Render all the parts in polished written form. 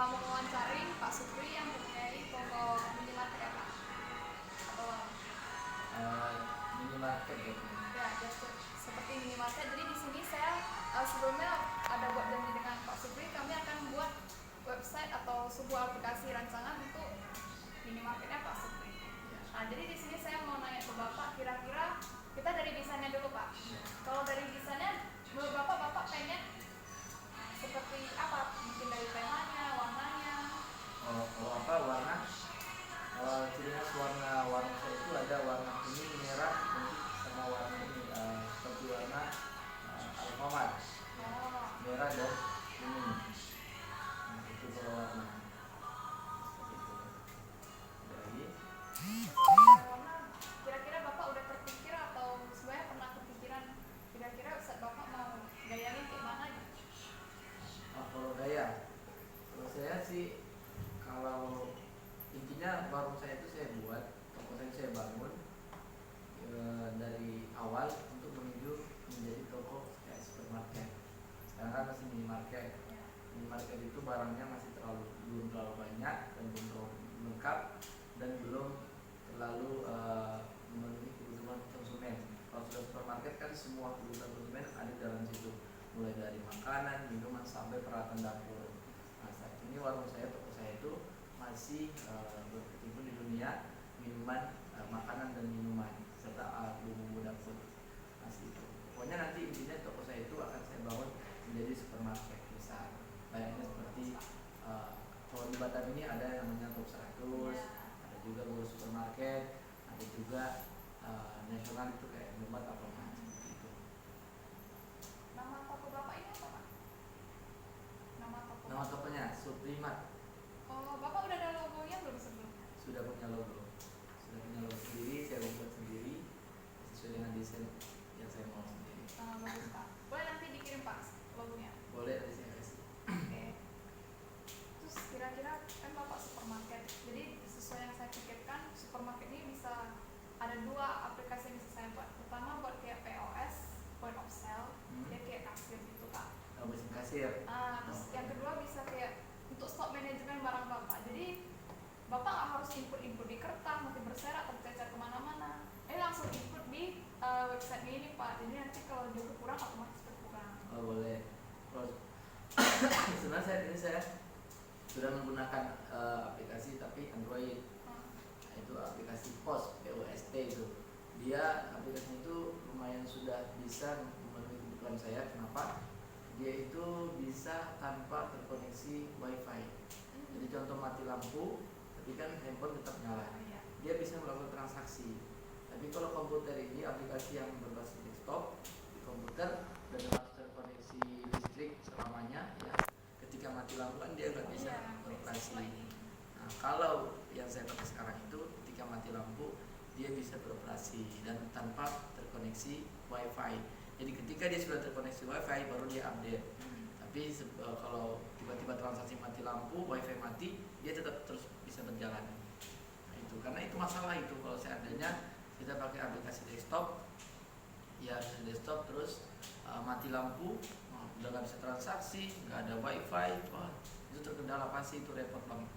mewawancari Pak Supri yang mempunyai toko minimarket ya Pak? Atau Eh, minimarket ya. ya, seperti minimarket. Jadi di sini saya sebelumnya ada buat janji dengan Pak Supri, kami akan buat website atau sebuah aplikasi rancangan untuk minimarketnya Pak Supri. Nah, jadi di sini saya mau nanya ke Bapak, kira-kira kita dari desainnya dulu Pak. Kalau dari desainnya, menurut Bapak pengen seperti apa? Mungkin dari temanya, warnanya. Kalau apa warna? Ciri khas warna saya itu ada warna kuning, merah, putih, sama warna ini seperti warna alfamart, merah dan kuning. Nah, itu kalau warna seperti itu. Warna, kira-kira Bapak udah terpikir atau sebenarnya pernah kepikiran kira-kira Bapak mau gayanya kayak mana gitu? Kalau kalau saya sih, kalau intinya warung saya itu saya buat, toko saya bangun dari awal untuk menuju menjadi toko kayak supermarket. Sekarang kan masih minimarket. Minimarket itu barangnya masih belum terlalu banyak dan belum terlalu lengkap dan belum terlalu memenuhi kebutuhan konsumen. Kalau sudah supermarket kan semua kebutuhan konsumen ada dalam situ, mulai dari makanan, minuman sampai peralatan dapur. Nah, saat ini toko saya itu masih berkecimpung di dunia minuman, makanan dan minuman serta bumbu dapur, masih itu. Pokoknya nanti intinya toko saya itu akan saya bangun menjadi supermarket besar. Layaknya seperti kalau di Batam ini ada yang namanya Top 100, ada juga Go Supermarket, ada juga nasional itu kayak Indomaret apa macam itu. Nama toko Bapak ini apa Pak? Nama tokonya Suprimat. Oh, Bapak udah ada logonya belum sebelumnya? Sudah punya logo sendiri, saya buat sendiri sesuai dengan desain yang saya mau sendiri. Bagus Pak. Boleh nanti dikirim Pak logonya? Boleh, nanti saya kasih. Oke. Terus kira-kira kan Bapak supermarket, jadi sesuai yang saya pikirkan supermarket ini bisa ada dua aplikasi yang bisa saya buat. Pertama buat kayak POS, point of sale, dia kayak kasir gitu Pak. Mesin kasir. Terus yang kedua bisa kayak untuk stok manajemen barang Bapak. Jadi Bapak nggak harus input di kertas, nanti berserak tercecer kemana-mana. Ini langsung input di website ini Pak. Jadi nanti kalau dia berkurang otomatis berkurang. Oh, boleh. Sebenarnya saya sudah menggunakan aplikasi tapi Android. Nah, itu aplikasi POST itu. Dia aplikasinya itu lumayan sudah bisa memenuhi kebutuhan saya. Kenapa? Dia itu bisa tanpa terkoneksi WiFi. Jadi contoh mati lampu, tapi kan handphone tetap nyala. Dia bisa melakukan transaksi. Tapi kalau komputer ini aplikasi yang berbasis desktop di komputer dan harus terkoneksi listrik selamanya, ya. Ketika mati lampu kan dia nggak bisa beroperasi. Nah, kalau yang saya pakai sekarang itu ketika mati lampu dia bisa beroperasi dan tanpa terkoneksi WiFi. Jadi ketika dia sudah terkoneksi WiFi baru dia update. Tapi kalau tiba-tiba transaksi mati lampu, WiFi mati, dia tetap terus bisa berjalan. Nah, itu karena itu masalah itu kalau seandainya kita pakai aplikasi desktop, ya desktop terus mati lampu, udah nggak bisa transaksi, nggak ada WiFi, wah itu terkendala pasti, itu repot banget.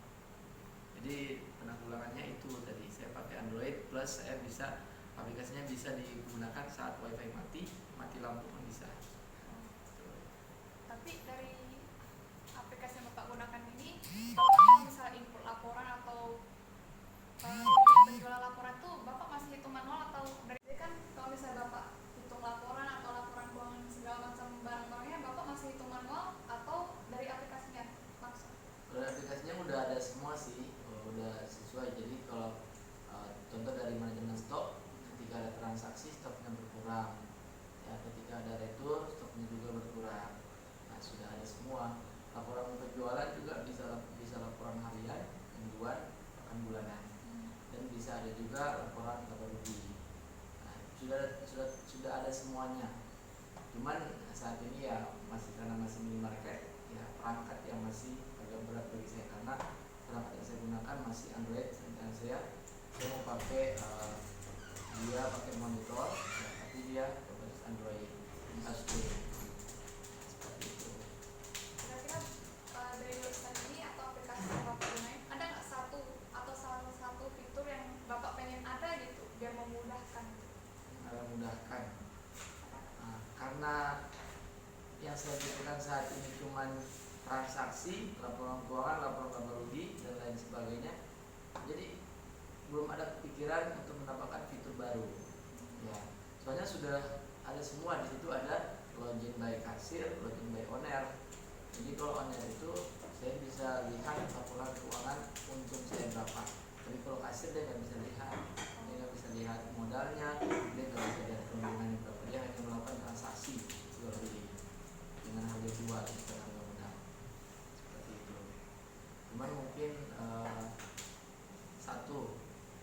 Jadi penanggulangannya itu tadi saya pakai Android plus saya bisa aplikasinya bisa digunakan saat WiFi mati lampu pun bisa. Tapi dari aplikasi yang Bapak gunakan ini, kalau misalnya input laporan atau penjualan laporan tuh Bapak masih hitung manual atau dari kan kalau misalnya Bapak hitung laporan atau laporan keuangan segala macam barang-barangnya Bapak masih hitung manual atau dari aplikasinya langsung? Dari aplikasinya udah ada semua sih, udah sesuai. Jadi kalau contoh dari manajemen stok, ketika ada transaksi stoknya berkurang, ya ketika ada retur stoknya juga berkurang. Nah, sudah ada semua. Laporan penjualan juga bisa laporan harian, mingguan, bahkan bulanan. Dan bisa ada juga laporan laba rugi. Nah, sudah ada semuanya. Cuman saat ini ya karena masih minimarket, ya perangkat yang masih agak berat bagi saya karena perangkat yang saya gunakan masih Android. Dan saya mau pakai dia pakai monitor, ya, tapi dia berbasis Android touchscreen seperti itu. Kira-kira dari website ini atau saat ini cuman transaksi, laporan keuangan, laporan laba rugi dan lain sebagainya. Jadi belum ada pikiran untuk menambahkan fitur baru. Ya, soalnya sudah ada semua di situ, ada login by kasir, login by owner. Jadi kalau owner itu saya bisa lihat laporan keuangan untung saya berapa. Tapi kalau kasir dia nggak bisa lihat, dia nggak bisa lihat modalnya, dia nggak bisa lihat keuntungannya berapa. Dia hanya melakukan transaksi jual beli dengan harga jual bukan harga modal, seperti itu. Cuman mungkin satu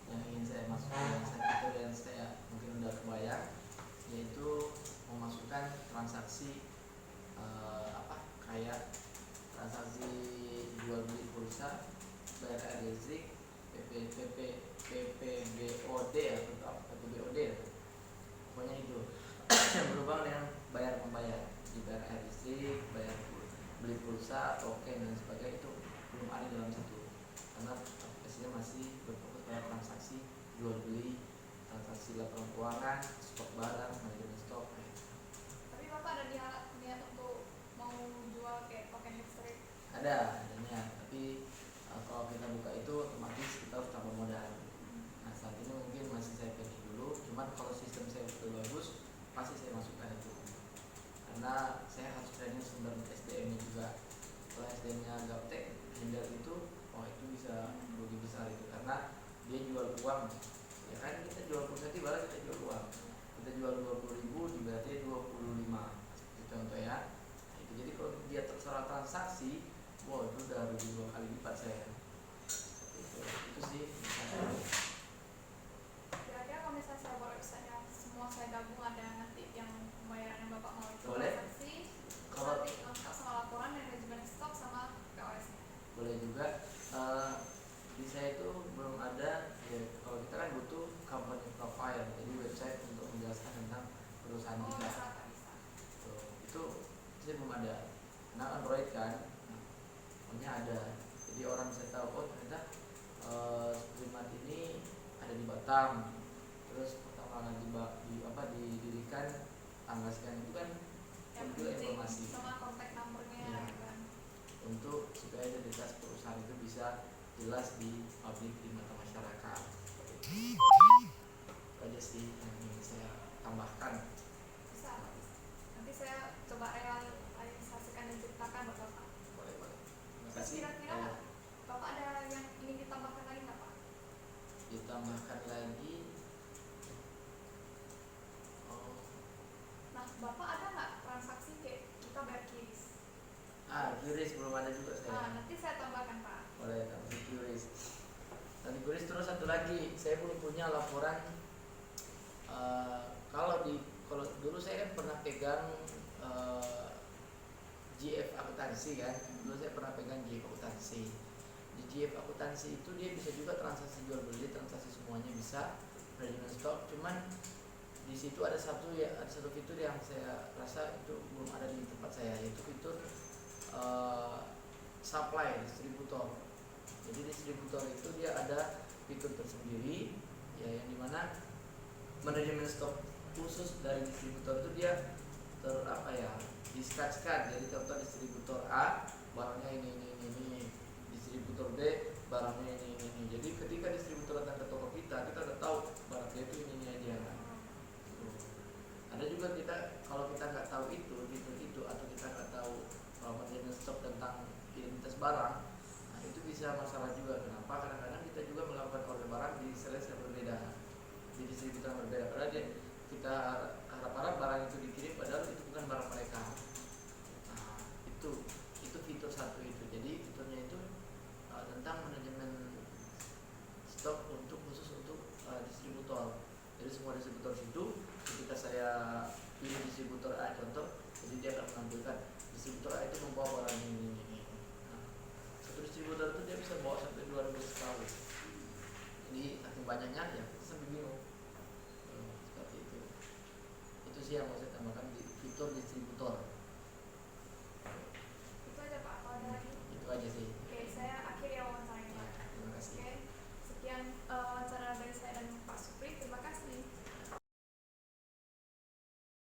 yang ingin saya masukkan, yang saya pikir dan saya mungkin udah kebayang, yaitu memasukkan transaksi kayak transaksi jual beli pulsa, bayar air listrik, PPBOD atau PPBOD, pokoknya itu yang berhubungan dengan bayar membayar, di bayar air listrik, bayar beli pulsa, token dan sebagainya, itu belum ada dalam satu, karena aplikasinya masih berfokus pada transaksi jual beli, transaksi laporan keuangan, stok barang, manajemen stok. Tapi Bapak ada niat untuk mau jual kayak token listrik? Ada niat, tapi kalau kita buka itu otomatis kita harus tambah modal. Nah saat ini mungkin masih saya pending dulu, cuman kalau sistem saya sudah bagus pasti saya masukkan itu, karena saya harus training sumber SDM nya juga. Kalau SDM nya gaptek handle itu, oh itu bisa rugi besar itu, karena dia jual uang. Ya kan kita jual pulsa itu baru kita jual uang, kita jual 20.000 berarti 25 itu contoh ya. Nah, itu jadi kalau dia terserah transaksi, wow itu udah rugi 2 kali lipat saya. Itu sih misalnya. Kira-kira kalau misalnya saya buat website yang semua saya gabung, ada nanti yang pembayaran yang Bapak mau itu Boleh. transaksi, Kalau nanti lengkap sama laporan dan manajemen stok sama POS-nya. boleh juga. Di saya itu belum ada ya, kalau kita kan butuh company profile, jadi website untuk menjelaskan tentang perusahaan Oh kita. bisa, Pak, bisa. Itu saya belum ada, karena Android kan, pokoknya ada, jadi orang bisa tahu oh ternyata Sprimat ini ada di Batam, terus pertama kali didirikan tanggal sekian, itu kan Yang juga penting informasi sama kontak nomornya ya, kan. untuk supaya identitas perusahaan itu bisa jelas di publik di mata masyarakat. Itu aja sih yang ingin saya tambahkan. Bisa, Pak, bisa. Nanti saya coba realisasikan dan ceritakan buat Bapak. Boleh. Terima Terus kasih. kira-kira Bapak ada yang ingin ditambahkan lagi nggak, Pak? Ditambahkan lagi. Nah, Bapak ada nggak transaksi kayak kita bayar QRIS? QRIS belum ada juga Nah, saya. nanti saya tambahkan, Pak. Boleh tambah QRIS. Nanti QRIS, terus satu lagi, saya belum punya laporan. Kalau dulu saya kan pernah pegang GF akuntansi kan. Dulu saya pernah pegang GF akuntansi. Di GF akuntansi itu dia bisa juga transaksi jual beli, transaksi semuanya bisa, manajemen stok. Cuman di situ ada satu fitur yang saya rasa itu belum ada di tempat saya, yaitu fitur supply distributor. Jadi distributor itu dia ada fitur tersendiri ya, yang dimana manajemen stok khusus dari distributor itu dia di-scan. Jadi contoh distributor A barangnya ini, distributor B barangnya ini. Jadi ketika distributor datang ke toko kita udah tahu barangnya itu ini aja. Ada juga kalau kita nggak tahu itu fitur itu, atau kita nggak tahu manajemen stok tentang identitas barang, nah itu bisa masalah juga. Kenapa? Kadang-kadang kita juga melakukan order barang di sales yang berbeda, di distributor yang berbeda. Padahal kita harap-harap barang itu dikirim, padahal itu bukan barang mereka. Nah, itu fitur satu itu. Jadi fiturnya itu tentang manajemen stok khusus untuk distributor. Jadi semua distributor situ, ketika saya pilih distributor A contoh, jadi dia akan menampilkan distributor A itu membawa